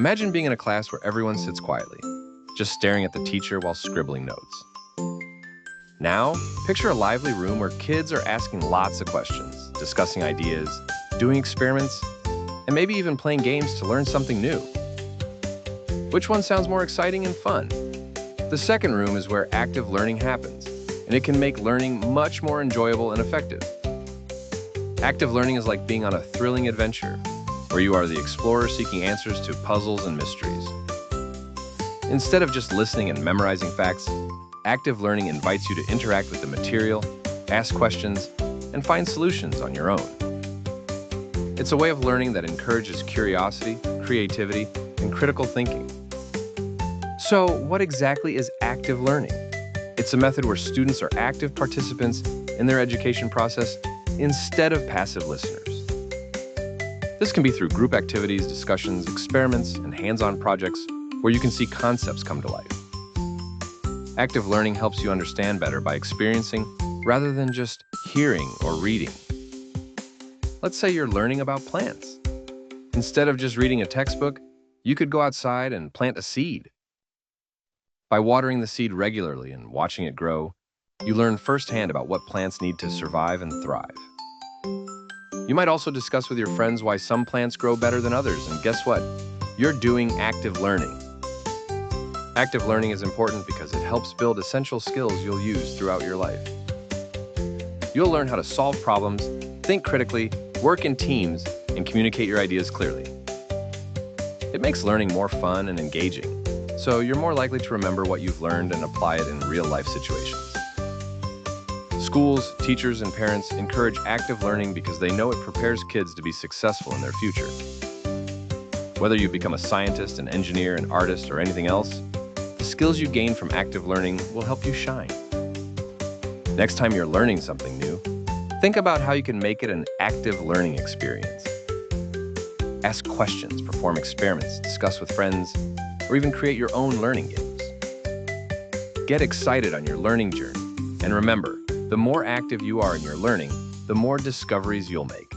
Imagine being in a class where everyone sits quietly, just staring at the teacher while scribbling notes. Now, picture a lively room where kids are asking lots of questions, discussing ideas, doing experiments, and maybe even playing games to learn something new. Which one sounds more exciting and fun? The second room is where active learning happens, and it can make learning much more enjoyable and effective. Active learning is like being on a thrilling adventure, where you are the explorer seeking answers to puzzles and mysteries. Instead of just listening and memorizing facts, active learning invites you to interact with the material, ask questions, and find solutions on your own. It's a way of learning that encourages curiosity, creativity, and critical thinking. So, what exactly is active learning? It's a method where students are active participants in their education process instead of passive listeners. This can be through group activities, discussions, experiments, and hands-on projects where you can see concepts come to life. Active learning helps you understand better by experiencing rather than just hearing or reading. Let's say you're learning about plants. Instead of just reading a textbook, you could go outside and plant a seed. By watering the seed regularly and watching it grow, you learn firsthand about what plants need to survive and thrive. You might also discuss with your friends why some plants grow better than others, and guess what? You're doing active learning. Active learning is important because it helps build essential skills you'll use throughout your life. You'll learn how to solve problems, think critically, work in teams, and communicate your ideas clearly. It makes learning more fun and engaging, so you're more likely to remember what you've learned and apply it in real-life situations. Schools, teachers, and parents encourage active learning because they know it prepares kids to be successful in their future. Whether you become a scientist, an engineer, an artist, or anything else, the skills you gain from active learning will help you shine. Next time you're learning something new, think about how you can make it an active learning experience. Ask questions, perform experiments, discuss with friends, or even create your own learning games. Get excited on your learning journey, and remember, the more active you are in your learning, the more discoveries you'll make.